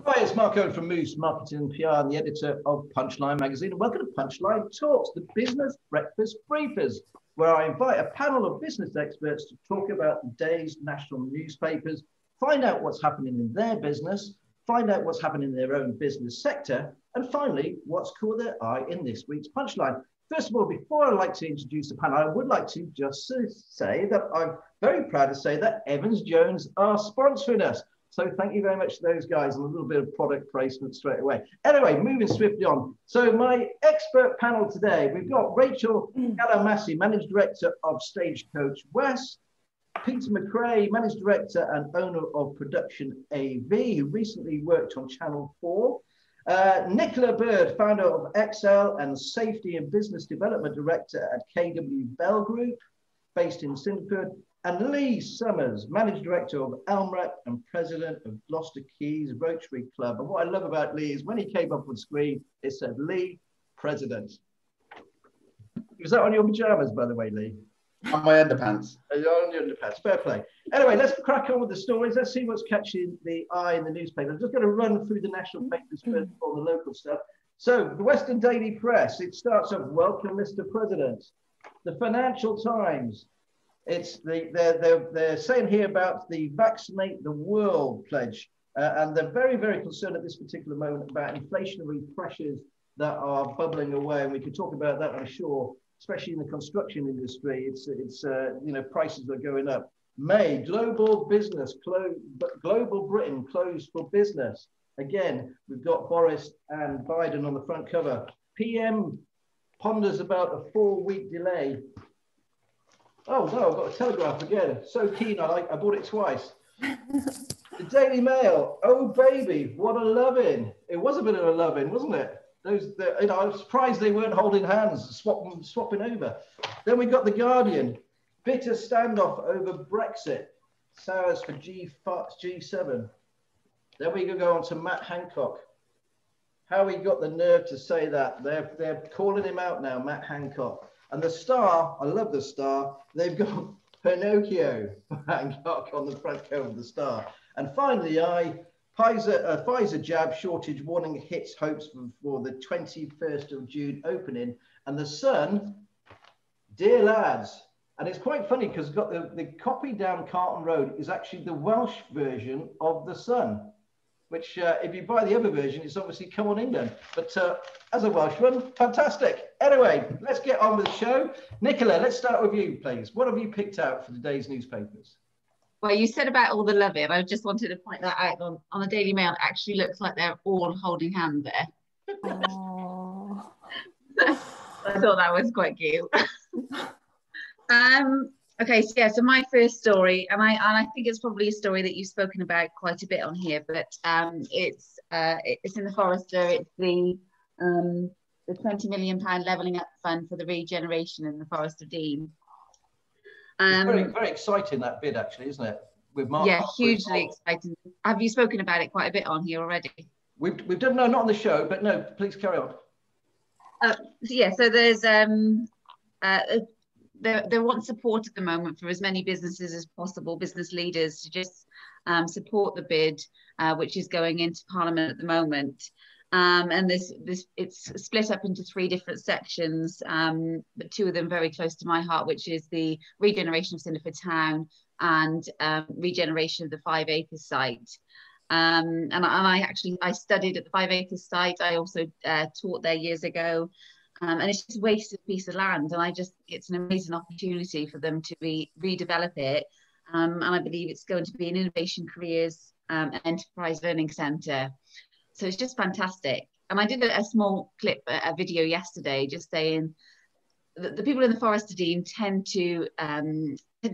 Hi, it's Mark Owen from Moose Marketing and PR and the editor of Punchline Magazine. And welcome to Punchline Talks, the business breakfast briefers, where I invite a panel of business experts to talk about the day's national newspapers, find out what's happening in their business, find out what's happening in their own business sector, and finally, what's caught their eye in this week's Punchline. First of all, before I like to introduce the panel, I would like to just say that I'm very proud to say that Evans Jones are sponsoring us. So thank you very much to those guys, and a little bit of product placement straight away. Anyway, moving swiftly on. So my expert panel today, we've got Rachel Geliamassi, Managing Director of Stagecoach West, Peter McCrea, Managing Director and owner of Production AV, who recently worked on Channel 4. Nicola Bird, founder of Excel and Safety and Business Development Director at KW Bell Group, based in Singapore. And Lee Summers, Managing Director of Elmrep and President of Gloucester Keys Rotary Club. And what I love about Lee is when he came up on screen, it said Lee, President. Was that on your pajamas, by the way, Lee? On my underpants. On your underpants, fair play. Anyway, let's crack on with the stories. Let's see what's catching the eye in the newspaper. I'm just going to run through the national papers first before the local stuff. So, the Western Daily Press, it starts off, welcome, Mr. President. The Financial Times, they're saying here about the Vaccinate the World pledge, and they're very, very concerned at this particular moment about inflationary pressures that are bubbling away, and we could talk about that, I'm sure, especially in the construction industry. It's you know, prices are going up. May, global Britain closed for business. Again, we've got Boris and Biden on the front cover. PM ponders about a 4-week delay. Oh no, I've got a Telegraph again. So keen, I bought it twice. The Daily Mail, oh baby, what a loving. It was a bit of a loving, wasn't it? You know, I was surprised they weren't holding hands, swapping over. Then we got The Guardian, bitter standoff over Brexit, sours for G7. Then we go on to Matt Hancock. How he got the nerve to say that. They're calling him out now, Matt Hancock. And the Star, I love the Star, they've got Pinocchio Hancock on the front cover of the Star. And finally, Pfizer jab shortage warning hits hopes for the 21st of June opening. And the Sun, dear lads, and it's quite funny because got the copy down Carlton Road is actually the Welsh version of the Sun, which if you buy the other version, it's obviously Come On England. But as a Welshman, fantastic. Anyway, let's get on with the show. Nicola, let's start with you, please. What have you picked out for today's newspapers? Well, you said about all the loving. I just wanted to point that out on the Daily Mail. It actually looks like they're all holding hands there. Oh. I thought that was quite cute. Okay, so yeah, so my first story, and I think it's probably a story that you've spoken about quite a bit on here, but it's in the Forester. It's the £20 million levelling up fund for the regeneration in the Forest of Dean. It's very, very exciting, that bid, actually, isn't it? With Mark. Yeah, hugely exciting. Have you spoken about it quite a bit on here already? We've done, no, not on the show, but no, please carry on. So there's they want support at the moment for as many businesses as possible, business leaders, to just support the bid, which is going into Parliament at the moment. And it's split up into 3 different sections, but 2 of them very close to my heart, which is the regeneration of Cinderford Town and regeneration of the 5 Acres site. And I studied at the 5 Acres site. I also taught there years ago. And it's just a wasted piece of land. And I just think it's an amazing opportunity for them to redevelop it. And I believe it's going to be an innovation careers and enterprise learning centre. So it's just fantastic. And I did a small clip, a video yesterday, just saying that the people in the Forest of Dean tend to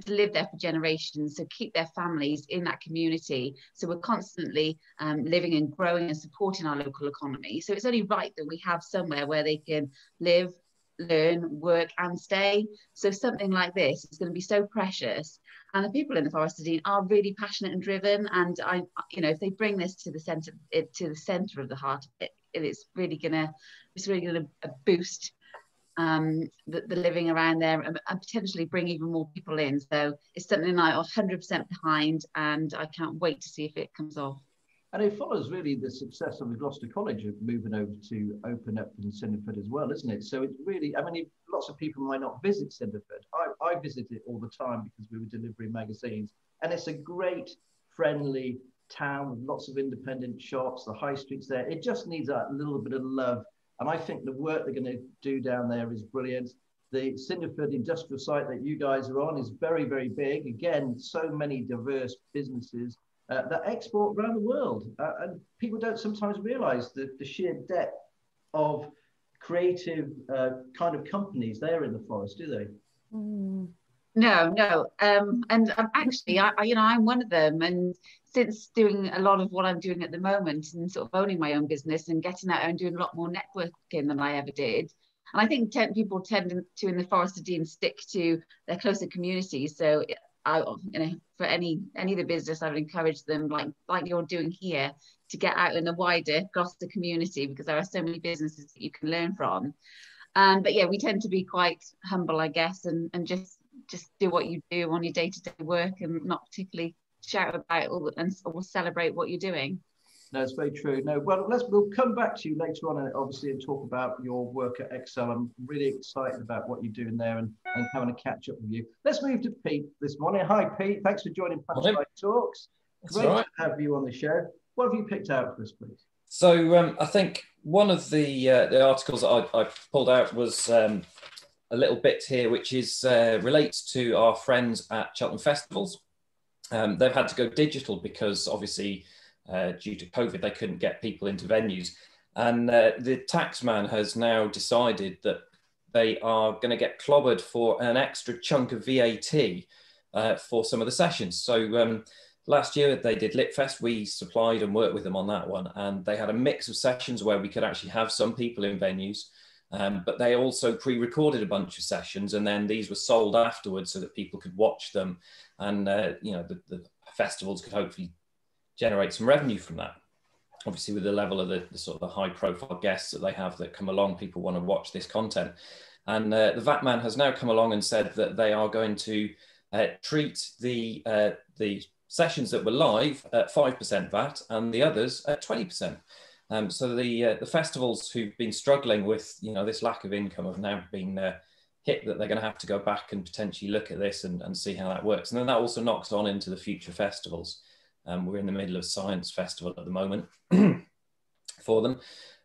live there for generations, so keep their families in that community. So we're constantly living and growing and supporting our local economy. So it's only right that we have somewhere where they can live, learn, work and stay. So something like this is going to be so precious. And the people in the Forest of Dean are really passionate and driven. And if they bring this to the centre of the heart of it, it's really gonna boost the living around there and potentially bring even more people in. So it's something I'm 100% behind, and I can't wait to see if it comes off. And it follows really the success of the Gloucester College of moving over to open up in Cinderford as well, isn't it? So it's really, I mean, lots of people might not visit Cinderford. I visit it all the time because we were delivering magazines. And it's a great, friendly town with lots of independent shops, the high streets there. It just needs a little bit of love. And I think the work they're going to do down there is brilliant. The Cinderford industrial site that you guys are on is very, very big. Again, so many diverse businesses that export around the world. And people don't sometimes realize the sheer depth of creative kind of companies there in the forest, do they? No, no. And actually, I'm one of them. And since doing a lot of what I'm doing at the moment and sort of owning my own business and getting out and doing a lot more networking than I ever did. And I think people tend to, in the Forest of Dean, stick to their closer communities. So for any of the business, I would encourage them, like you're doing here, to get out in the wider Gloucester community, because there are so many businesses that you can learn from. But yeah, we tend to be quite humble, I guess, and just do what you do on your day-to-day work and not particularly shout about or celebrate what you're doing. No, it's very true. No, well, we'll come back to you later on, obviously, and talk about your work at Excel. I'm really excited about what you're doing there and having a catch up with you. Let's move to Pete this morning. Hi, Pete. Thanks for joining Punchline Talks. Great to have you on the show. What have you picked out for us, please? So I think one of the articles that I pulled out was a little bit here, which is relates to our friends at Cheltenham Festivals. They've had to go digital because obviously due to COVID, they couldn't get people into venues. And the taxman has now decided that they are going to get clobbered for an extra chunk of VAT for some of the sessions. So last year they did Litfest. We supplied and worked with them on that one. And they had a mix of sessions where we could actually have some people in venues. But they also pre-recorded a bunch of sessions, and then these were sold afterwards so that people could watch them. And, the festivals could hopefully generate some revenue from that. Obviously, with the level of the sort of the high profile guests that they have that come along, people want to watch this content. And the VAT man has now come along and said that they are going to treat the sessions that were live at 5% VAT and the others at 20%. So the festivals who've been struggling with this lack of income have now been hit that they're going to have to go back and potentially look at this and see how that works. And then that also knocks on into the future festivals. We're in the middle of Science Festival at the moment for them.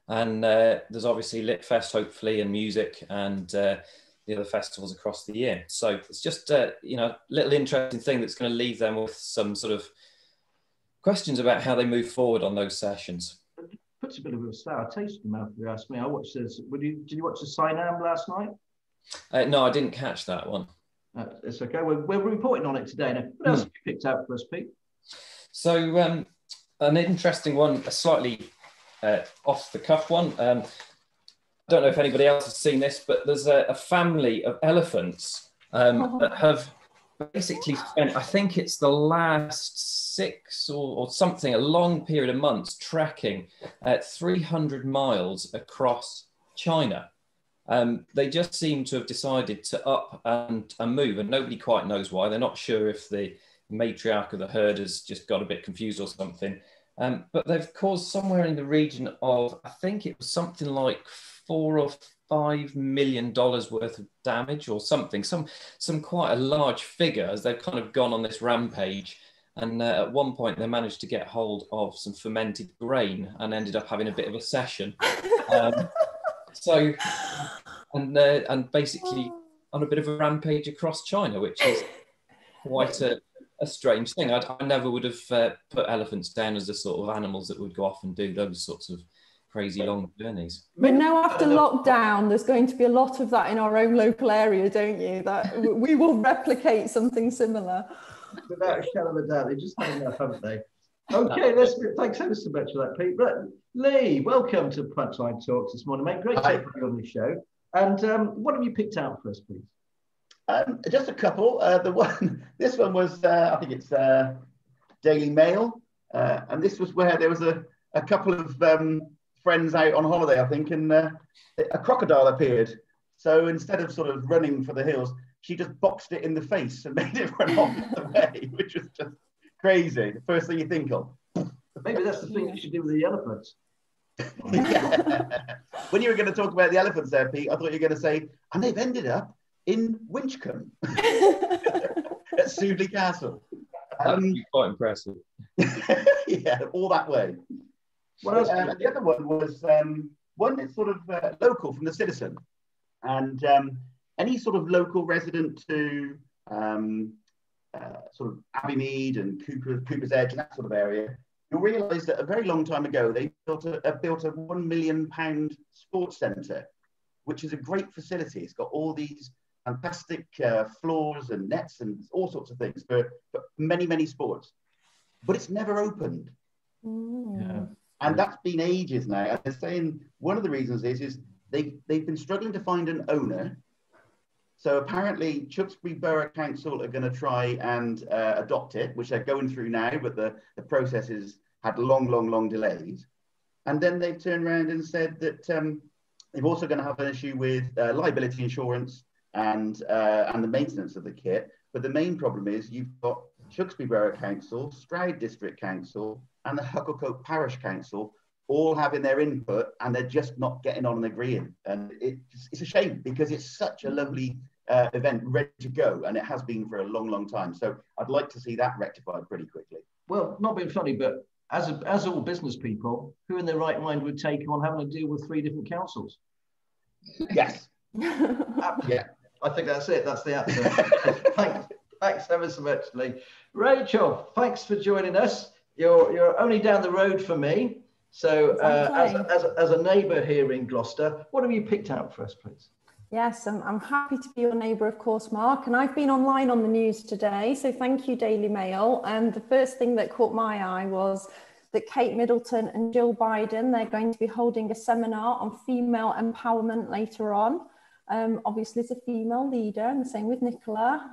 And there's obviously Litfest, hopefully, and music and the other festivals across the year. So it's just a little interesting thing that's going to leave them with some sort of questions about how they move forward on those sessions. It puts a bit of a sour taste in the mouth, if you ask me. I watched this. Did you watch the Sinam last night? No, I didn't catch that one. It's okay. We're reporting on it today. Now, what else have you picked out for us, Pete? So an interesting one, a slightly off the cuff one. I don't know if anybody else has seen this, but there's a family of elephants that have basically spent, I think it's the last 6 or something, a long period of months trekking 300 miles across China. They just seem to have decided to up and move, and nobody quite knows why. They're not sure if the matriarch of the herd has just got a bit confused or something. But they've caused somewhere in the region of, I think it was something like $4 or $5 million worth of damage or something, some quite a large figure, as they've kind of gone on this rampage. And at one point they managed to get hold of some fermented grain and ended up having a bit of a session. And basically on a bit of a rampage across China, which is quite a strange thing. I never would have put elephants down as the sort of animals that would go off and do those sorts of crazy long journeys. But now after lockdown, there's going to be a lot of that in our own local area, don't you? That we will replicate something similar. Without a shadow of a doubt, they just had enough, haven't they? Okay, thanks ever so much for that, Pete. But Lee, welcome to Punchline Talks this morning, mate. Great to have you on the show. And what have you picked out for us, please? Just a couple. This one was, I think it's Daily Mail, and this was where there was a couple of friends out on holiday, I think, and a crocodile appeared. So instead of sort of running for the hills, she just boxed it in the face and made it run off the way, which was just crazy. The first thing you think of. Maybe that's the thing you should do with the elephants. Yeah. When you were going to talk about the elephants there, Pete, I thought you were going to say, and they've ended up in Winchcombe at Sudeley Castle. That would be quite impressive. Yeah, all that way. What else? The other one was one that's sort of local from the citizen, and any sort of local resident to sort of Abbeymead and Cooper's Edge and that sort of area, you'll realise that a very long time ago they built a £1 million sports centre, which is a great facility. It's got all these fantastic floors and nets and all sorts of things for many, many sports, but it's never opened. Yeah. And that's been ages now. And they're saying one of the reasons is they've been struggling to find an owner. So apparently Tewkesbury Borough Council are going to try and adopt it, which they're going through now, but the process has had long delays. And then they've turned around and said that they're also going to have an issue with liability insurance and the maintenance of the kit. But the main problem is you've got Tewkesbury Borough Council, Stroud District Council, and the Hucklecote Parish Council all having their input, and they're just not getting on and agreeing. And it's a shame, because it's such a lovely event ready to go, and it has been for a long time. So I'd like to see that rectified pretty quickly. Well, not being funny, but as all business people, who in their right mind would take on having to deal with 3 different councils? Yes. Yeah, I think that's it. That's the answer. Thanks ever so much, Lee. Rachel, thanks for joining us. You're only down the road from me. So as a neighbour here in Gloucester, what have you picked out for us, please? Yes, I'm happy to be your neighbour, of course, Mark. And I've been online on the news today, so thank you, Daily Mail. And the first thing that caught my eye was that Kate Middleton and Jill Biden, they're going to be holding a seminar on female empowerment later on. Obviously, as a female leader, and the same with Nicola,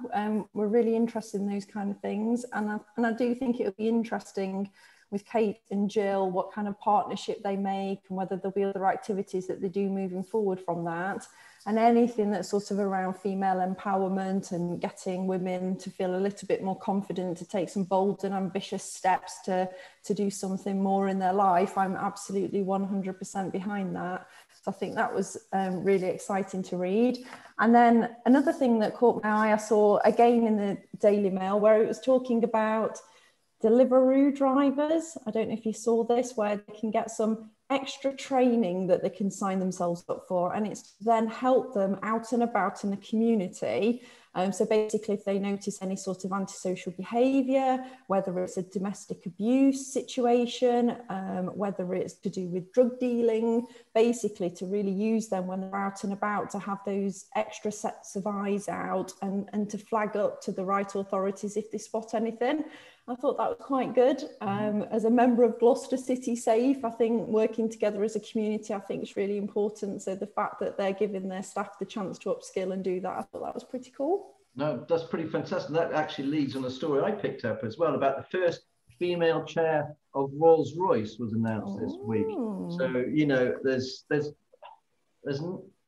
we're really interested in those kind of things. And I do think it would be interesting with Kate and Jill, what kind of partnership they make and whether there'll be other activities that they do moving forward from that. And anything that's sort of around female empowerment and getting women to feel a little bit more confident to take some bold and ambitious steps to do something more in their life, I'm absolutely 100% behind that. So I think that was really exciting to read. And then another thing that caught my eye, I saw again in the Daily Mail, where it was talking about Deliveroo drivers. I don't know if you saw this, where they can get some extra training that they can sign themselves up for, and it's then help them out and about in the community. So basically, if they notice any sort of antisocial behaviour, whether it's a domestic abuse situation, whether it's to do with drug dealing, basically to really use them when they're out and about, to have those extra sets of eyes out and to flag up to the right authorities if they spot anything. I thought that was quite good. As a member of Gloucester City Safe, I think working together as a community, I think is really important. So the fact that they're giving their staff the chance to upskill and do that, I thought that was pretty cool. No, that's pretty fantastic. That actually leads on a story I picked up as well about the first female chair of Rolls-Royce was announced this week. So, you know, there's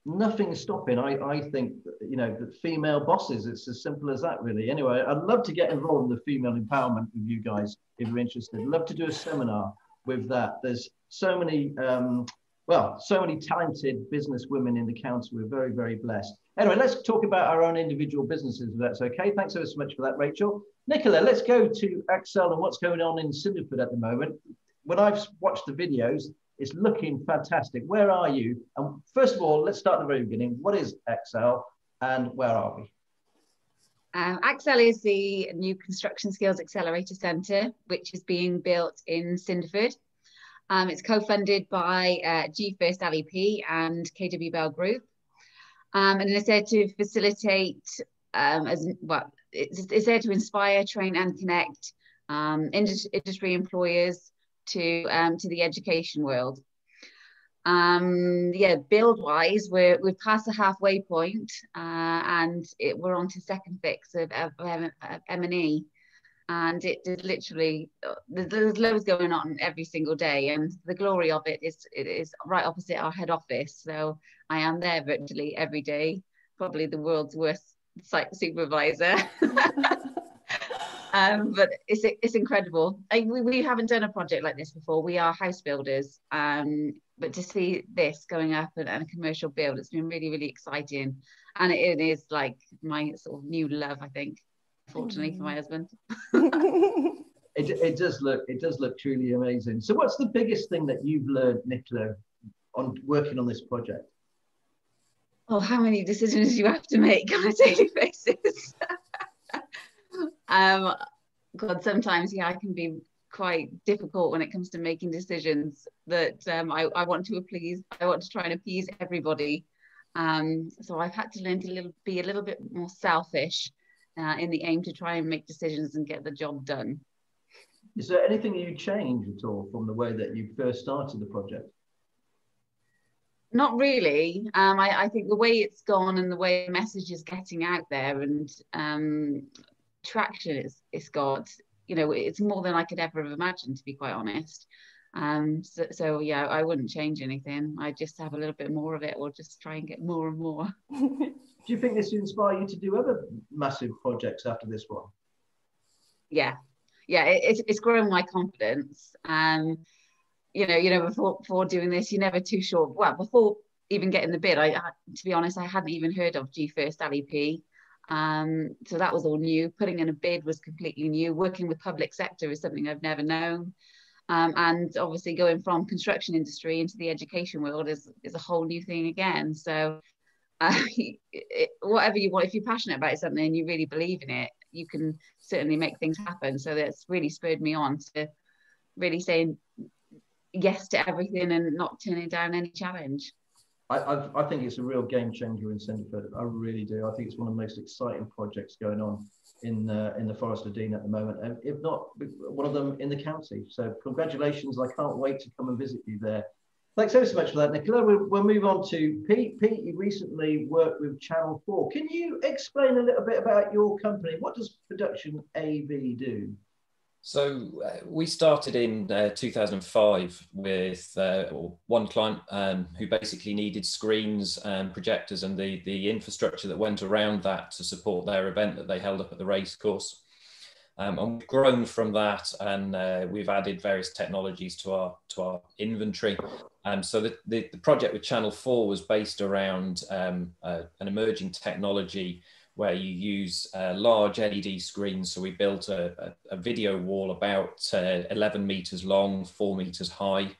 nothing stopping, I think, you know, the female bosses. It's as simple as that, really. Anyway, I'd love to get involved in the female empowerment with you guys if you're interested. I'd love to do a seminar with that. There's so many, so many talented business women in the council. We're very, very blessed. Anyway, let's talk about our own individual businesses, if that's okay. Thanks ever so much for that, Rachel. Nicola, let's go to Accel and what's going on in Cinderford at the moment. When I've watched the videos, it's looking fantastic. Where are you? And first of all, let's start at the very beginning. What is Accel and where are we? Accel is the new Construction Skills Accelerator Centre, which is being built in Cinderford. It's co-funded by G First LEP and KW Bell Group. And it's there to facilitate, it's there to inspire, train and connect industry employers to the education world. Build-wise, we've passed the halfway point, and we're on to second fix of M&E. And it is literally, there's loads going on every single day, and the glory of it is right opposite our head office. So I am there virtually every day, probably the world's worst site supervisor. But it's incredible. We haven't done a project like this before. We are house builders, but to see this going up and a commercial build, it's been really, really exciting. And it is like my sort of new love, I think, fortunately for my husband. It does look truly amazing. So what's the biggest thing that you've learned, Nicola, on working on this project? Oh, how many decisions you have to make on a daily basis. God, sometimes, yeah, I can be quite difficult when it comes to making decisions that I want to please. I want to try and appease everybody. So I've had to learn to be a little bit more selfish in the aim to try and make decisions and get the job done. Is there anything you changed at all from the way that you first started the project? Not really. I think the way it's gone and the way the message is getting out there and traction it's got, you know, it's more than I could ever have imagined, to be quite honest. So yeah, I wouldn't change anything. I just have a little bit more of it, or just try and get more and more. Do you think this will inspire you to do other massive projects after this one? Yeah, it's grown my confidence. You know, before doing this, you're never too sure. Well, before even getting the bid, to be honest, I hadn't even heard of G1st LEP. So that was all new. Putting in a bid was completely new. Working with public sector is something I've never known. And obviously going from construction industry into the education world is a whole new thing again. So whatever you want, if you're passionate about something and you really believe in it, you can certainly make things happen. So that's really spurred me on to really saying yes to everything and not turning down any challenge. I think it's a real game changer in Centreford. I really do. I think it's one of the most exciting projects going on in the Forest of Dean at the moment, and if not one of them in the county. So congratulations. I can't wait to come and visit you there. Thanks ever so much for that, Nicola. We'll move on to Pete. Pete, you recently worked with Channel 4. Can you explain a little bit about your company? What does Production AV do? So we started in 2005 with one client who basically needed screens and projectors and the infrastructure that went around that to support their event that they held up at the racecourse. And we've grown from that, and we've added various technologies to our inventory. So the project with Channel 4 was based around an emerging technology where you use large LED screens. So we built a video wall about 11 meters long, 4 meters high,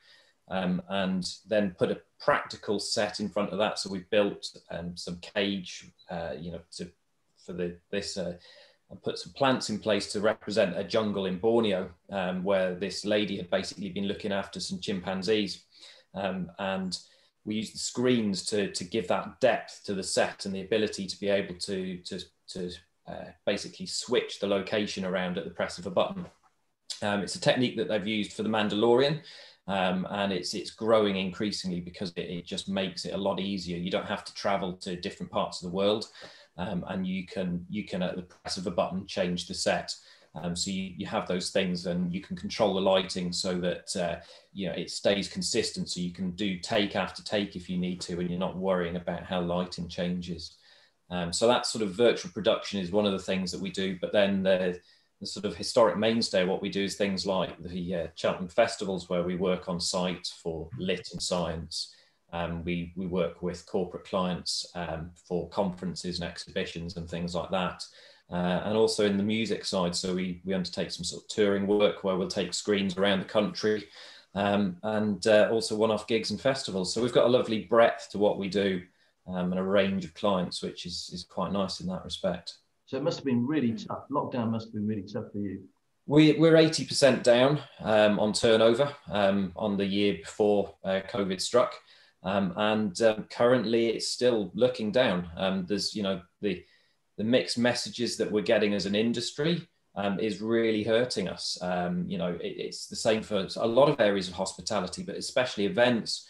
and then put a practical set in front of that. So we built some cage, and put some plants in place to represent a jungle in Borneo, where this lady had basically been looking after some chimpanzees. And we use the screens to give that depth to the set and the ability to be able to basically switch the location around at the press of a button. It's a technique that they've used for The Mandalorian, and it's growing increasingly because it just makes it a lot easier. You don't have to travel to different parts of the world, and you can at the press of a button change the set. So you have those things, and you can control the lighting so that it stays consistent. So you can do take after take if you need to, and you're not worrying about how lighting changes. So that sort of virtual production is one of the things that we do. But then the sort of historic mainstay, what we do is things like the Cheltenham festivals, where we work on site for lit and science. We work with corporate clients for conferences and exhibitions and things like that. And also in the music side, so we undertake some sort of touring work where we'll take screens around the country, and also one-off gigs and festivals. So we've got a lovely breadth to what we do, and a range of clients, which is quite nice in that respect. So it must have been really tough. Lockdown must have been really tough for you. We're 80% down on turnover on the year before COVID struck, and currently it's still looking down. There's the mixed messages that we're getting as an industry is really hurting us. It's the same for a lot of areas of hospitality, but especially events.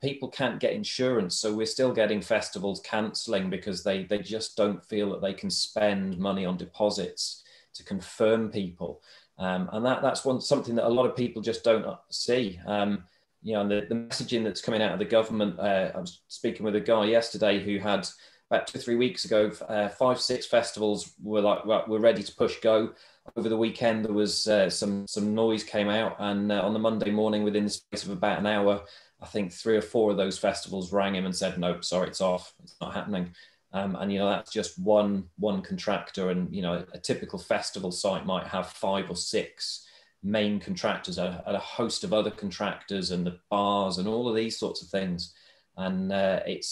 People can't get insurance, so we're still getting festivals cancelling because they just don't feel that they can spend money on deposits to confirm people, and that's something that a lot of people just don't see. And the messaging that's coming out of the government. I was speaking with a guy yesterday who had, about 2 or 3 weeks ago, 5-6 festivals were like, well, we're ready to push go. over the weekend there was some noise came out, and on the Monday morning, within the space of about an hour, I think 3 or 4 of those festivals rang him and said, no, sorry, it's off, it's not happening. And, you know, that's just one contractor. And, you know, a typical festival site might have 5 or 6 main contractors, and a host of other contractors, and the bars and all of these sorts of things. And it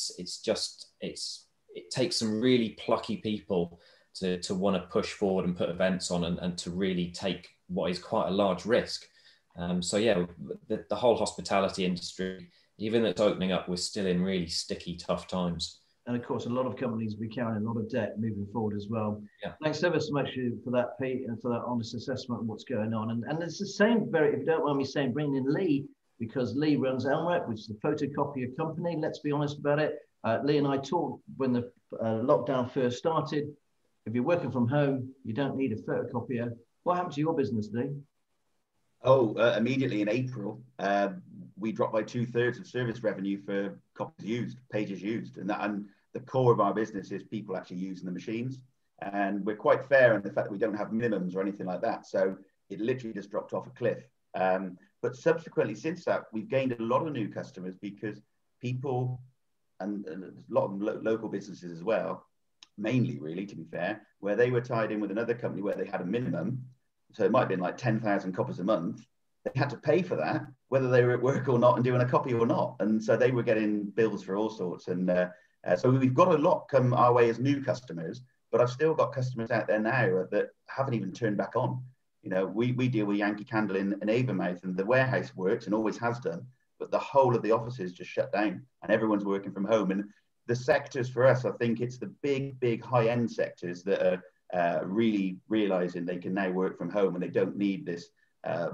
takes some really plucky people to want to push forward and put events on, and to really take what is quite a large risk. So yeah, the whole hospitality industry, even though it's opening up, we're still in really sticky, tough times. And of course, a lot of companies will be carrying a lot of debt moving forward as well. Yeah. Thanks ever so much for that, Pete, and for that honest assessment of what's going on. And it's the same, if you don't mind me saying, bringing in Lee, because Lee runs Elmrep, which is a photocopier company. Let's be honest about it. Lee and I talked when the lockdown first started. If you're working from home, you don't need a photocopier. What happened to your business, Lee? Immediately in April, we dropped by 2/3 of service revenue for copies used, pages used, and the core of our business is people actually using the machines. And we're quite fair in the fact that we don't have minimums or anything like that. So it literally just dropped off a cliff. But subsequently, since that, we've gained a lot of new customers, because people, and a lot of local businesses as well, mainly really, to be fair, where they were tied in with another company where they had a minimum. So it might have been like 10,000 copies a month. They had to pay for that, whether they were at work or not and doing a copy or not. And so they were getting bills for all sorts. And so we've got a lot come our way as new customers, but I've still got customers out there now that haven't even turned back on. You know, we deal with Yankee Candle in Avonmouth, and the warehouse works and always has done, but the whole of the offices just shut down and everyone's working from home. And the sectors for us, I think it's the big high-end sectors that are really realizing they can now work from home and they don't need this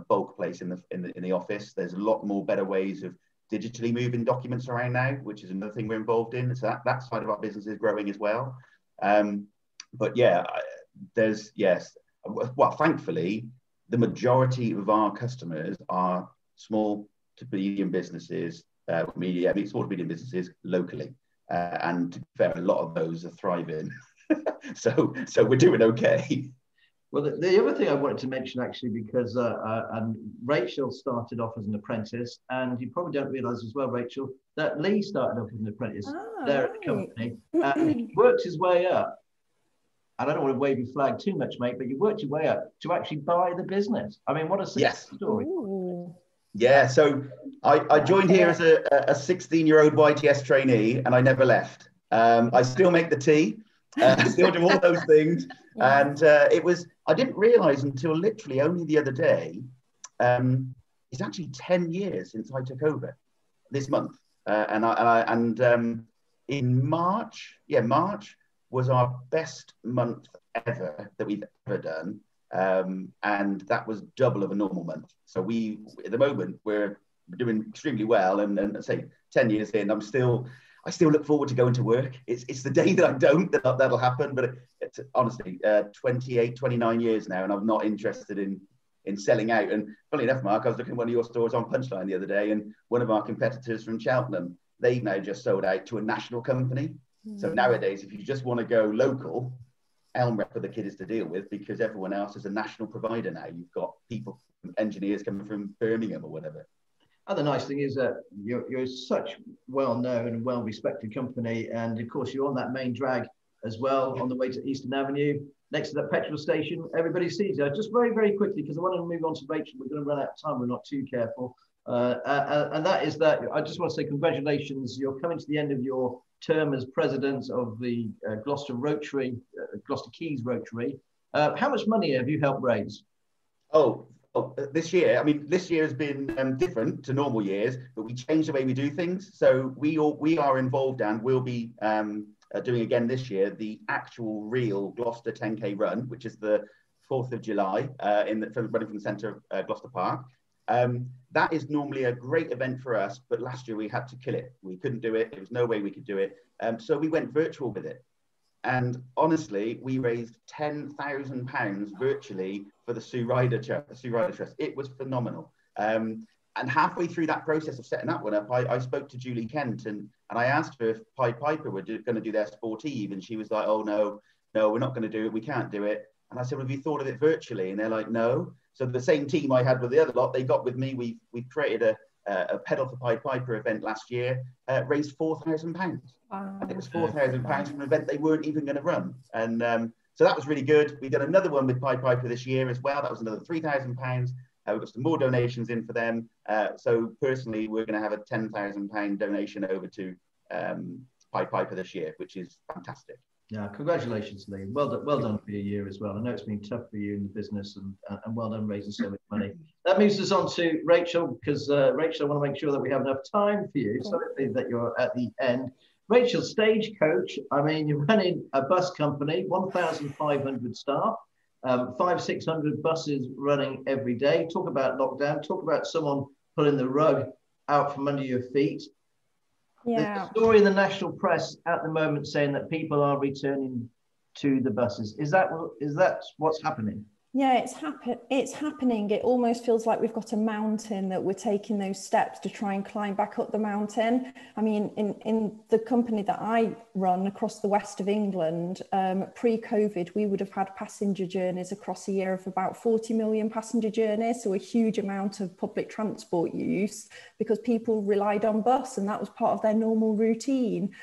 bulk place in the office. There's a lot more better ways of digitally moving documents around now, which is another thing we're involved in. So that side of our business is growing as well. But yeah, well, thankfully, the majority of our customers are small to medium businesses, small to medium businesses locally. And to be fair, a lot of those are thriving. so we're doing okay. Well, the other thing I wanted to mention, actually, because Rachel started off as an apprentice, and you probably don't realise as well, Rachel, that Lee started off as an apprentice there at the company, and he worked his way up. And I don't want to wave your flag too much, mate, but you worked your way up to actually buy the business. I mean, what a success story. Ooh. Yeah, so I joined here as a 16-year-old YTS trainee, and I never left. I still make the tea, still do all those things. And I didn't realise until literally only the other day, it's actually 10 years since I took over this month. In March was our best month ever that we've ever done. And that was double of a normal month. So at the moment, we're doing extremely well. And say 10 years in, I still look forward to going to work. It's the day that I don't, that'll happen. But it's honestly 28, 29 years now, and I'm not interested in selling out. And funny enough, Mark, I was looking at one of your stores on Punchline the other day, and one of our competitors from Cheltenham, they've now just sold out to a national company. So nowadays, if you just want to go local, Elmrep are the kiddies to deal with, because everyone else is a national provider now. You've got people, engineers coming from Birmingham or whatever. And the nice thing is that you're such well-known and well-respected company. And of course, you're on that main drag as well on the way to Eastern Avenue, next to that petrol station. Everybody sees you. Just very, very quickly, because I want to move on to Rachel. We're going to run out of time. We're not too careful. And that is that I just want to say congratulations. You're coming to the end of your term as president of the Gloucester Rotary, Gloucester Keys Rotary. How much money have you helped raise? This year, I mean, this year has been different to normal years, but we changed the way we do things. So we are involved, and we'll be doing again this year the actual real Gloucester 10K run, which is the 4th of July running from the centre of Gloucester Park. That is normally a great event for us, but last year we had to kill it. We couldn't do it. There was no way we could do it. So we went virtual with it. And honestly, we raised £10,000 virtually for the Sue Ryder Trust. It was phenomenal. And halfway through that process of setting that one up, I spoke to Julie Kent and I asked her if Pied Piper were going to do their sportive, and she was like, "Oh no, we're not going to do it. We can't do it." And I said, well, have you thought of it virtually? And they're like, no. So the same team I had with the other lot, they got with me. We created a Pedal for Pied Piper event last year, raised £4,000. Wow. And it was £4,000 from an event they weren't even going to run. And so that was really good. We did another one with Pied Piper this year as well. That was another £3,000. We've got some more donations in for them. So personally, we're going to have a £10,000 donation over to Pied Piper this year, which is fantastic. Yeah, congratulations, Lee. Well done for your year as well. I know it's been tough for you in the business, and well done raising so much money. That moves us on to Rachel, because Rachel, I want to make sure that we have enough time for you. Sorry that you're at the end. Rachel, Stagecoach, I mean, you're running a bus company, 1,500 staff, 500-600 buses running every day. Talk about lockdown, talk about someone pulling the rug out from under your feet. Yeah. There's a story in the national press at the moment saying that people are returning to the buses. Is that what's happening? Yeah, it's happening. It almost feels like we've got a mountain that we're taking those steps to try and climb back up the mountain. I mean, in the company that I run across the west of England, pre-COVID, we would have had passenger journeys across a year of about 40 million passenger journeys. So a huge amount of public transport use because people relied on bus and that was part of their normal routine.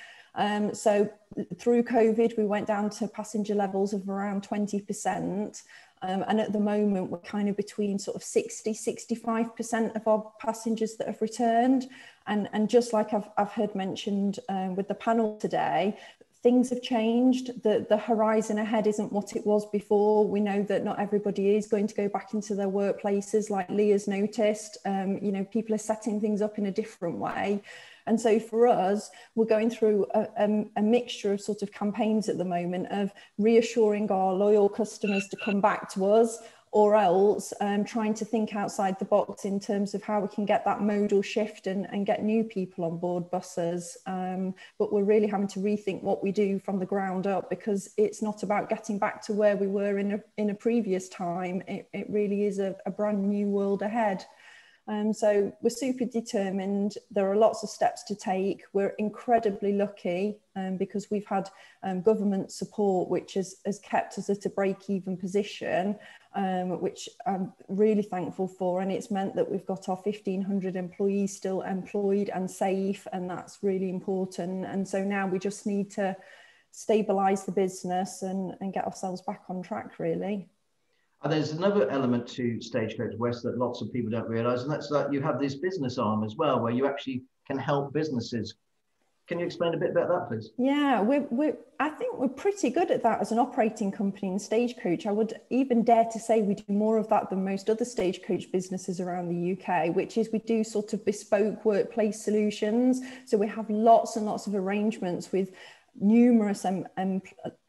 So through COVID, we went down to passenger levels of around 20%. And at the moment, we're kind of between sort of 65% of our passengers that have returned. And just like I've heard mentioned with the panel today, things have changed. The horizon ahead isn't what it was before. We know that not everybody is going to go back into their workplaces like Leah's noticed. You know, people are setting things up in a different way. And so for us, we're going through a mixture of sort of campaigns at the moment of reassuring our loyal customers to come back to us, or else trying to think outside the box in terms of how we can get that modal shift and get new people on board buses. But we're really having to rethink what we do from the ground up, because it's not about getting back to where we were in a previous time. It really is a brand new world ahead. So we're super determined. There are lots of steps to take. We're incredibly lucky because we've had government support, which has kept us at a break-even position, which I'm really thankful for. And it's meant that we've got our 1,500 employees still employed and safe, and that's really important. And so now we just need to stabilise the business and get ourselves back on track, really. And there's another element to Stagecoach West that lots of people don't realise, and that's that you have this business arm as well, where you actually can help businesses. Can you explain a bit about that, please? Yeah, I think we're pretty good at that as an operating company in Stagecoach. I would even dare to say we do more of that than most other Stagecoach businesses around the UK, which is we do sort of bespoke workplace solutions. So we have lots and lots of arrangements with numerous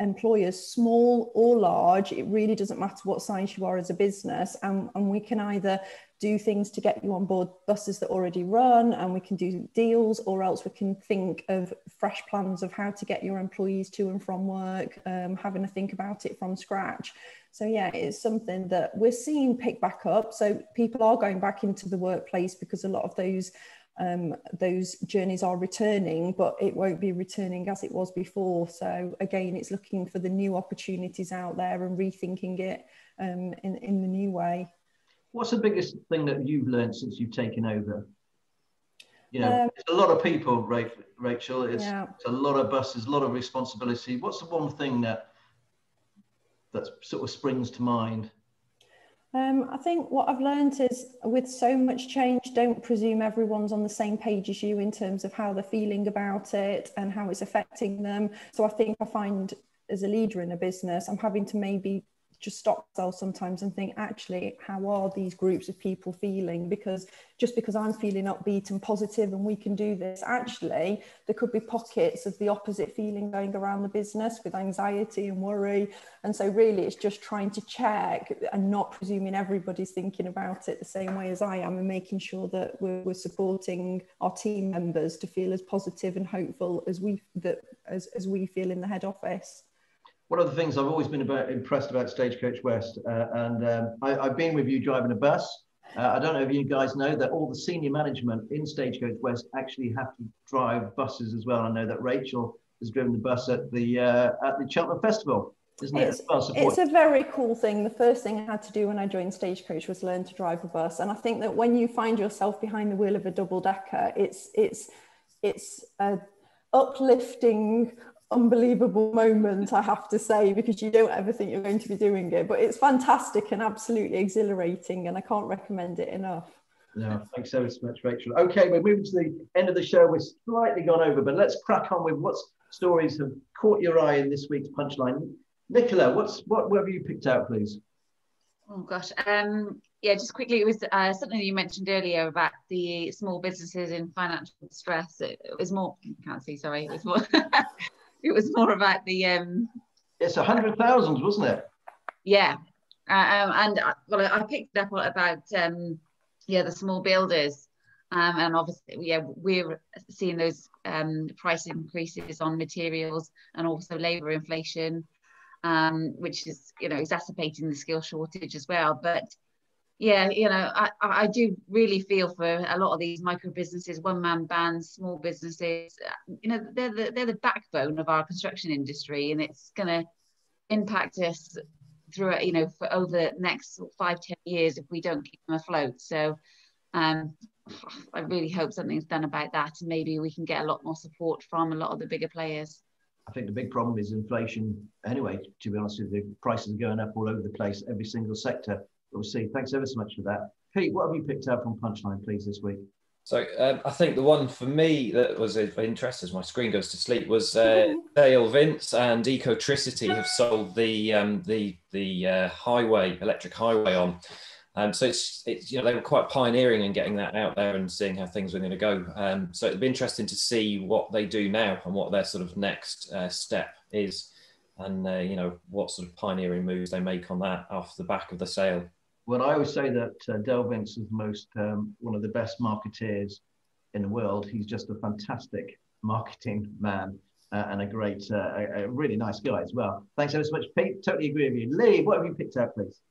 employers, small or large. It really doesn't matter what size you are as a business, and we can either do things to get you on board buses that already run, and we can do deals, or else we can think of fresh plans of how to get your employees to and from work, having to think about it from scratch. So yeah, it's something that we're seeing pick back up. So people are going back into the workplace because a lot of those journeys are returning, but it won't be returning as it was before. So again, it's looking for the new opportunities out there and rethinking it in the new way. What's the biggest thing that you've learned since you've taken over? You know, it's a lot of people, Rachel. It's a lot of buses, a lot of responsibility. What's the one thing that sort of springs to mind? I think what I've learned is with so much change, don't presume everyone's on the same page as you in terms of how they're feeling about it and how it's affecting them. So I find as a leader in a business, I'm having to maybe just stop myself sometimes and think, actually, how are these groups of people feeling? Because just because I'm feeling upbeat and positive and we can do this, actually, there could be pockets of the opposite feeling going around the business with anxiety and worry. And so really, it's just trying to check and not presuming everybody's thinking about it the same way as I am, and making sure that we're supporting our team members to feel as positive and hopeful as we feel in the head office. One of the things I've always been impressed about Stagecoach West, I've been with you driving a bus. I don't know if you guys know that all the senior management in Stagecoach West actually have to drive buses as well. I know that Rachel has driven the bus at the Cheltenham Festival. isn't it? It's a very cool thing. The first thing I had to do when I joined Stagecoach was learn to drive a bus. And I think that when you find yourself behind the wheel of a double-decker, it's a uplifting, unbelievable moment, I have to say, because you don't ever think you're going to be doing it. But it's fantastic and absolutely exhilarating, and I can't recommend it enough. No, thanks so much, Rachel. Okay, we're moving to the end of the show. We're slightly gone over, but let's crack on with what stories have caught your eye in this week's Punchline. Nicola, what have you picked out, please? Oh gosh, yeah, just quickly, it was something that you mentioned earlier about the small businesses in financial distress. It was more, can't see, sorry, it was more, it was more about the It's 100,000, wasn't it? Yeah, and well, I picked up about yeah, the small builders, and obviously, yeah, we're seeing those price increases on materials and also labour inflation, which is, you know, exacerbating the skill shortage as well. But yeah, you know, I do really feel for a lot of these micro businesses, one-man bands, small businesses. You know, they're the backbone of our construction industry, and it's going to impact us through, you know, for over the next 5-10 years if we don't keep them afloat. So I really hope something's done about that, and maybe we can get a lot more support from a lot of the bigger players. I think the big problem is inflation anyway, to be honest with you. Prices are going up all over the place, every single sector. We'll see. Thanks ever so much for that. Pete, what have you picked out from Punchline, please, this week? So I think the one for me that was of interest as my screen goes to sleep was Dale Vince and Ecotricity have sold the highway, electric highway on. So it's you know, they were quite pioneering in getting that out there and seeing how things were going to go. So it'd be interesting to see what they do now and what their sort of next step is, and you know, what sort of pioneering moves they make on that off the back of the sale. Well, I always say that Dale Vince is one of the best marketeers in the world. He's just a fantastic marketing man and a really nice guy as well. Thanks ever so much, Pete. Totally agree with you. Lee, what have you picked out, please?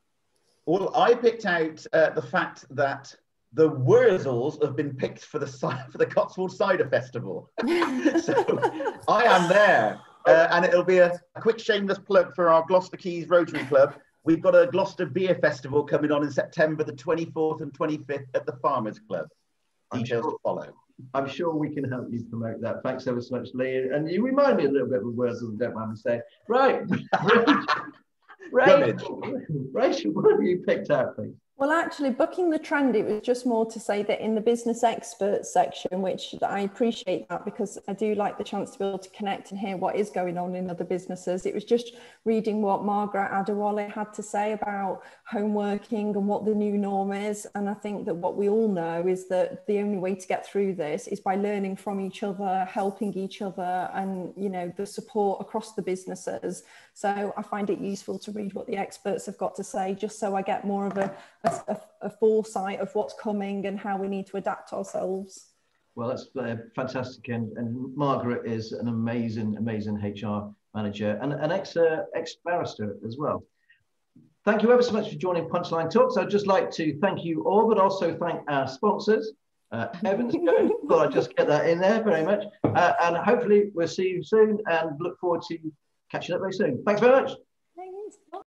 Well, I picked out the fact that the Wurzels have been picked for the Cotswold Cider Festival. So I am there, and it'll be a quick shameless plug for our Gloucester Quays Rotary Club. We've got a Gloucester Beer Festival coming on in September the 24th and 25th at the Farmers Club. Details to follow. I'm sure we can help you promote that. Thanks ever so much, Lee. And you remind me a little bit of Wurzels, don't mind me saying. Right. Rachel, what have you picked out, please? Well, actually, bucking the trend, it was just more to say that in the business experts section, which I appreciate that because I do like the chance to be able to connect and hear what is going on in other businesses. It was just reading what Margaret Adewale had to say about home working and what the new norm is. And I think that what we all know is that the only way to get through this is by learning from each other, helping each other, and, you know, the support across the businesses. So I find it useful to read what the experts have got to say, just so I get more of a foresight of what's coming and how we need to adapt ourselves. Well, that's fantastic. And Margaret is an amazing HR manager and an ex-barrister as well. Thank you ever so much for joining Punchline Talks. I'd just like to thank you all, but also thank our sponsors. Evans, thought I'd just get that in there very much. And hopefully we'll see you soon and look forward to catching up very soon. Thanks very much.